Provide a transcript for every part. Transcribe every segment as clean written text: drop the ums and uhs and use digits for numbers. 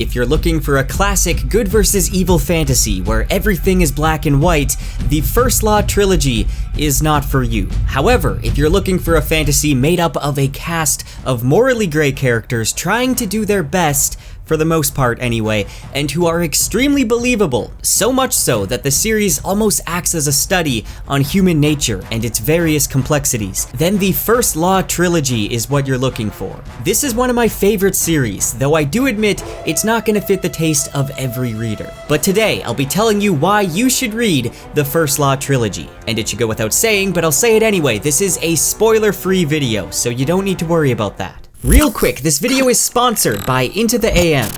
If you're looking for a classic good versus evil fantasy where everything is black and white, the First Law trilogy is not for you. However, if you're looking for a fantasy made up of a cast of morally gray characters trying to do their best, for the most part anyway, and who are extremely believable, so much so that the series almost acts as a study on human nature and its various complexities, then the First Law trilogy is what you're looking for. This is one of my favorite series, though I do admit it's not going to fit the taste of every reader. But today, I'll be telling you why you should read the First Law trilogy. And it should go without saying, but I'll say it anyway, this is a spoiler-free video, so you don't need to worry about that. Real quick, this video is sponsored by Into the AM.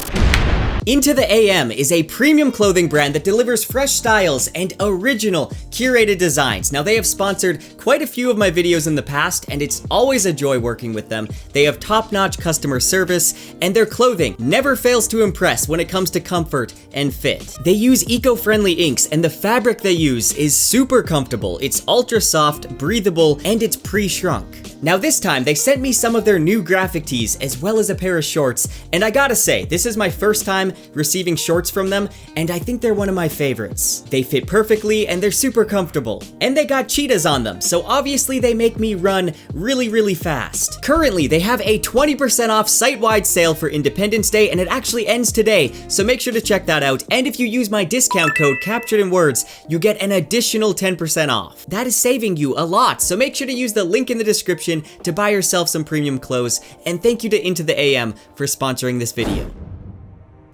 Into the AM is a premium clothing brand that delivers fresh styles and original curated designs. Now, they have sponsored quite a few of my videos in the past, and it's always a joy working with them. They have top-notch customer service, and their clothing never fails to impress when it comes to comfort and fit. They use eco-friendly inks, and the fabric they use is super comfortable. It's ultra soft, breathable, and it's pre-shrunk. Now this time, they sent me some of their new graphic tees as well as a pair of shorts, and I gotta say, this is my first time receiving shorts from them, and I think they're one of my favorites. They fit perfectly, and they're super comfortable. And they got cheetahs on them, so obviously they make me run really fast. Currently, they have a 20% off site-wide sale for Independence Day, and it actually ends today, so make sure to check that out. And if you use my discount code, Captured in Words, you get an additional 10% off. That is saving you a lot, so make sure to use the link in the description to buy yourself some premium clothes, and thank you to Into the AM for sponsoring this video.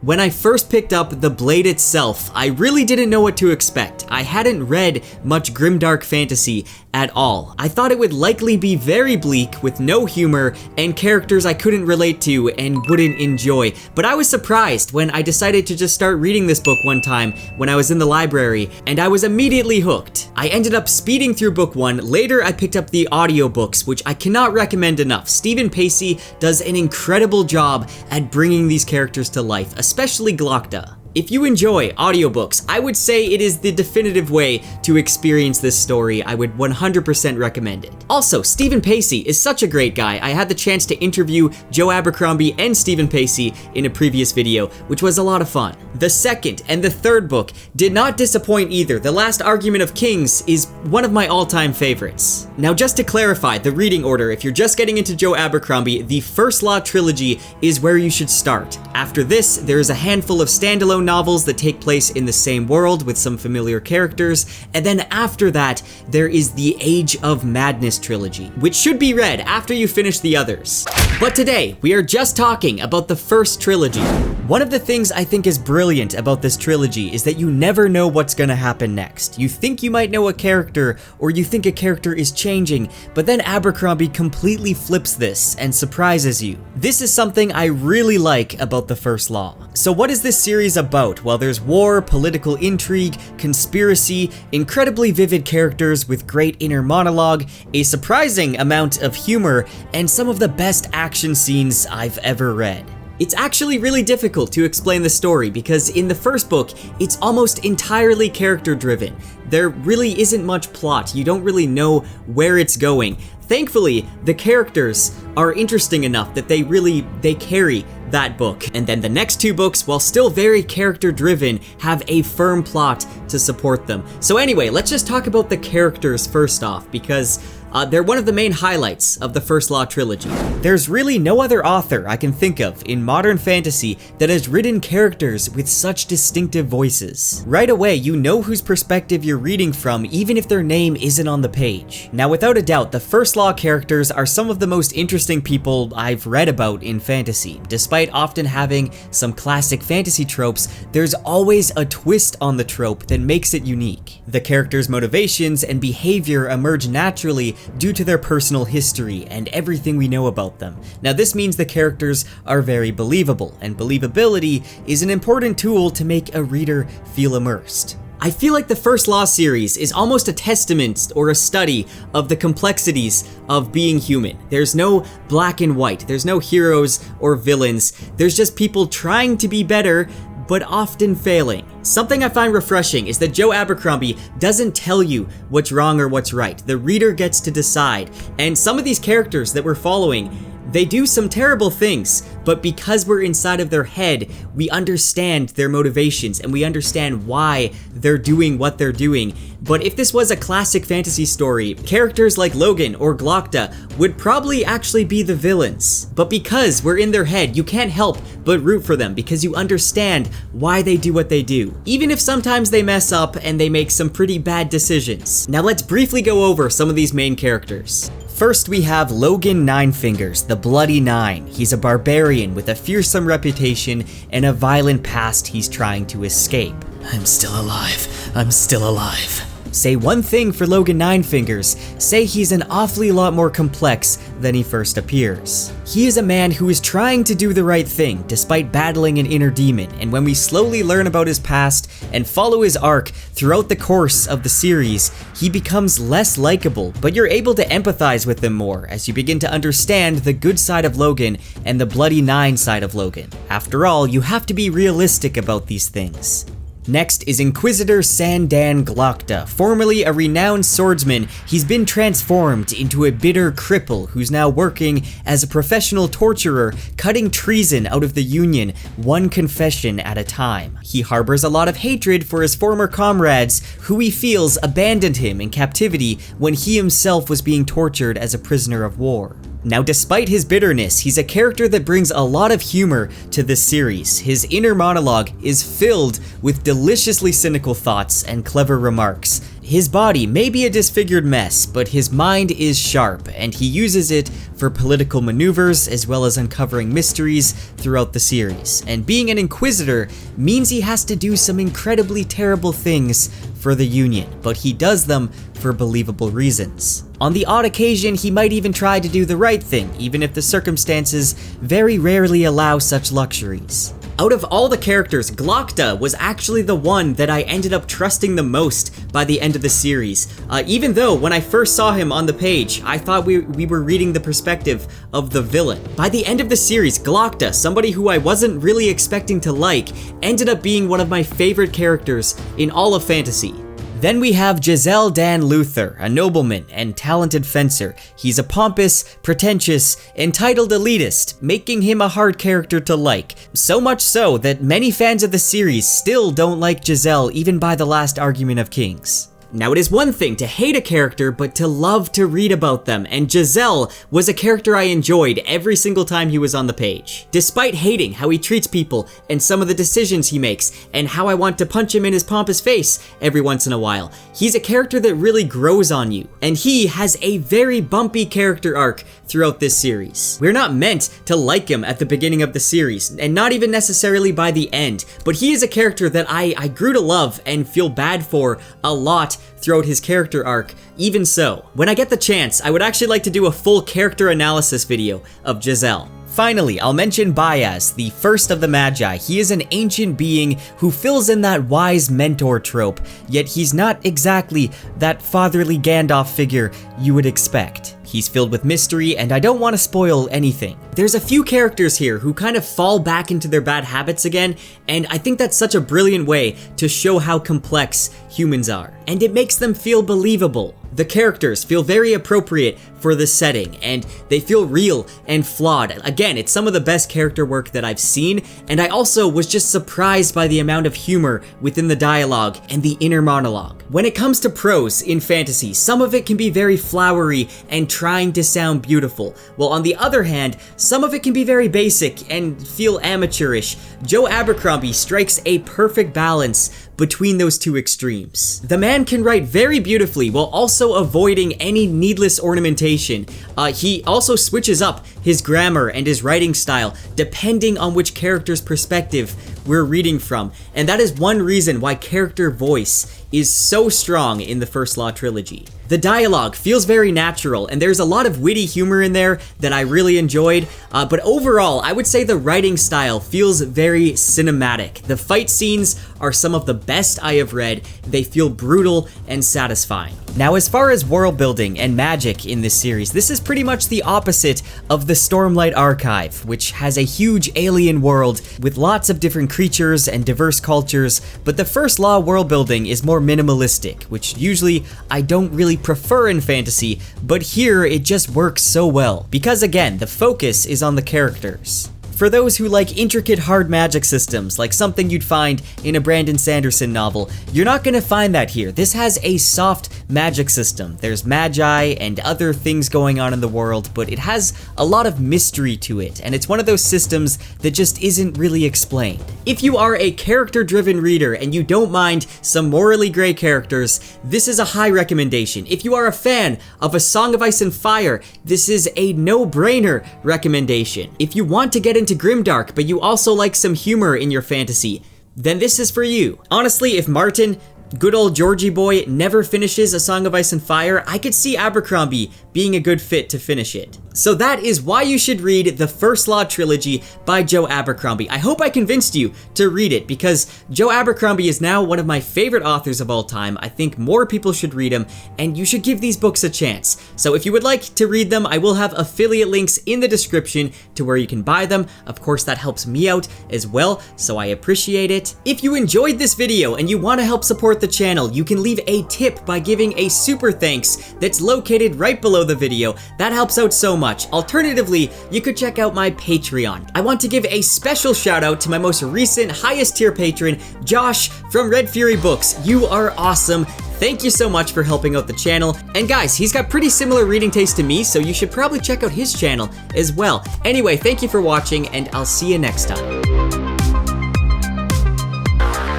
When I first picked up The Blade itself, I really didn't know what to expect. I hadn't read much grimdark fantasy at all. I thought it would likely be very bleak with no humor and characters I couldn't relate to and wouldn't enjoy. But I was surprised when I decided to just start reading this book one time when I was in the library, and I was immediately hooked. I ended up speeding through book one. Later, I picked up the audiobooks, which I cannot recommend enough. Stephen Pacey does an incredible job at bringing these characters to life, especially Glokta. If you enjoy audiobooks, I would say it is the definitive way to experience this story. I would 100% recommend it. Also, Stephen Pacey is such a great guy. I had the chance to interview Joe Abercrombie and Stephen Pacey in a previous video, which was a lot of fun. The second and the third book did not disappoint either. The Last Argument of Kings is one of my all-time favorites. Now, just to clarify the reading order, if you're just getting into Joe Abercrombie, the First Law trilogy is where you should start. After this, there is a handful of standalone novels that take place in the same world with some familiar characters, and then after that, there is the Age of Madness trilogy, which should be read after you finish the others. But today, we are just talking about the first trilogy. One of the things I think is brilliant about this trilogy is that you never know what's gonna happen next. You think you might know a character, or you think a character is changing, but then Abercrombie completely flips this and surprises you. This is something I really like about the First Law. So what is this series about? Well, there's war, political intrigue, conspiracy, incredibly vivid characters with great inner monologue, a surprising amount of humor, and some of the best action scenes I've ever read. It's actually really difficult to explain the story because in the first book, it's almost entirely character driven. There really isn't much plot. You don't really know where it's going. Thankfully, the characters are interesting enough that they carry that book. And then the next two books, while still very character driven, have a firm plot to support them. So anyway, let's just talk about the characters first off, because they're one of the main highlights of the First Law trilogy. There's really no other author I can think of in modern fantasy that has written characters with such distinctive voices. Right away, you know whose perspective you're reading from, even if their name isn't on the page. Now, without a doubt, the First Law characters are some of the most interesting people I've read about in fantasy. Despite often having some classic fantasy tropes, there's always a twist on the trope that makes it unique. The characters' motivations and behavior emerge naturally due to their personal history and everything we know about them. Now, this means the characters are very believable, and believability is an important tool to make a reader feel immersed. I feel like the First Law series is almost a testament or a study of the complexities of being human. There's no black and white, there's no heroes or villains, there's just people trying to be better, but often failing. Something I find refreshing is that Joe Abercrombie doesn't tell you what's wrong or what's right. The reader gets to decide. And some of these characters that we're following, They do some terrible things, but because we're inside of their head, we understand their motivations and we understand why they're doing what they're doing. But if this was a classic fantasy story, characters like Logan or Glokta would probably actually be the villains. But because we're in their head, you can't help but root for them because you understand why they do what they do, even if sometimes they mess up and they make some pretty bad decisions. Now let's briefly go over some of these main characters. First, we have Logan Ninefingers, the Bloody Nine. He's a barbarian with a fearsome reputation and a violent past he's trying to escape. I'm still alive. I'm still alive. Say one thing for Logan Ninefingers, say he's an awfully lot more complex than he first appears. He is a man who is trying to do the right thing despite battling an inner demon, and when we slowly learn about his past and follow his arc throughout the course of the series, he becomes less likable, but you're able to empathize with him more as you begin to understand the good side of Logan and the Bloody Nine side of Logan. After all, you have to be realistic about these things. Next is Inquisitor Sandan Glokta. Formerly a renowned swordsman, he's been transformed into a bitter cripple who's now working as a professional torturer, cutting treason out of the Union, one confession at a time. He harbors a lot of hatred for his former comrades, who he feels abandoned him in captivity when he himself was being tortured as a prisoner of war. Now, despite his bitterness, he's a character that brings a lot of humor to this series. His inner monologue is filled with deliciously cynical thoughts and clever remarks. His body may be a disfigured mess, but his mind is sharp, and he uses it for political maneuvers as well as uncovering mysteries throughout the series. And being an Inquisitor means he has to do some incredibly terrible things for the Union, but he does them for believable reasons. On the odd occasion, he might even try to do the right thing, even if the circumstances very rarely allow such luxuries. Out of all the characters, Glokta was actually the one that I ended up trusting the most by the end of the series. Even though when I first saw him on the page, I thought we were reading the perspective of the villain. By the end of the series, Glokta, somebody who I wasn't really expecting to like, ended up being one of my favorite characters in all of fantasy. Then we have Giselle Dan Luther, a nobleman and talented fencer. He's a pompous, pretentious, entitled elitist, making him a hard character to like. So much so that many fans of the series still don't like Giselle even by the last Argument of Kings. Now, it is one thing to hate a character, but to love to read about them, and Giselle was a character I enjoyed every single time he was on the page. Despite hating how he treats people and some of the decisions he makes, and how I want to punch him in his pompous face every once in a while, he's a character that really grows on you, and he has a very bumpy character arc throughout this series. We're not meant to like him at the beginning of the series, and not even necessarily by the end, but he is a character that I grew to love and feel bad for a lot throughout his character arc. Even so, when I get the chance, I would actually like to do a full character analysis video of Giselle. Finally, I'll mention Bayaz, the first of the Magi. He is an ancient being who fills in that wise mentor trope, yet he's not exactly that fatherly Gandalf figure you would expect. He's filled with mystery, and I don't want to spoil anything. There's a few characters here who kind of fall back into their bad habits again, and I think that's such a brilliant way to show how complex humans are. And it makes them feel believable. The characters feel very appropriate for the setting, and they feel real and flawed. Again, it's some of the best character work that I've seen, and I also was just surprised by the amount of humor within the dialogue and the inner monologue. When it comes to prose in fantasy, some of it can be very flowery and trying to sound beautiful, while on the other hand, some of it can be very basic and feel amateurish. Joe Abercrombie strikes a perfect balance between those two extremes. The man can write very beautifully while also avoiding any needless ornamentation. He also switches up his grammar and his writing style depending on which character's perspective we're reading from, and that is one reason why character voice is so strong in the First Law trilogy. The dialogue feels very natural, and there's a lot of witty humor in there that I really enjoyed, but overall, I would say the writing style feels very cinematic. The fight scenes are some of the best I have read. They feel brutal and satisfying. Now, as far as world building and magic in this series, this is pretty much the opposite of the Stormlight Archive, which has a huge alien world with lots of different creatures and diverse cultures, but the First Law world building is more minimalistic, which usually I don't really prefer in fantasy, but here it just works so well, because again, the focus is on the characters. For those who like intricate hard magic systems, like something you'd find in a Brandon Sanderson novel, you're not gonna find that here. This has a soft magic system. There's magi and other things going on in the world, but it has a lot of mystery to it, and it's one of those systems that just isn't really explained. If you are a character-driven reader and you don't mind some morally gray characters, this is a high recommendation. If you are a fan of A Song of Ice and Fire, this is a no-brainer recommendation. If you want to get into grimdark, but you also like some humor in your fantasy, then this is for you. Honestly, if Martin, good old Georgie boy, never finishes A Song of Ice and Fire, I could see Abercrombie being a good fit to finish it. So that is why you should read the First Law trilogy by Joe Abercrombie. I hope I convinced you to read it, because Joe Abercrombie is now one of my favorite authors of all time. I think more people should read him, and you should give these books a chance. So if you would like to read them, I will have affiliate links in the description to where you can buy them. Of course, that helps me out as well, so I appreciate it. If you enjoyed this video and you want to help support the channel, you can leave a tip by giving a super thanks that's located right below the video. That helps out so much. Alternatively, you could check out my Patreon. I want to give a special shout out to my most recent highest tier patron, Josh from Red Fury Books. You are awesome. Thank you so much for helping out the channel. And guys, he's got pretty similar reading taste to me, so you should probably check out his channel as well. Anyway, thank you for watching, and I'll see you next time.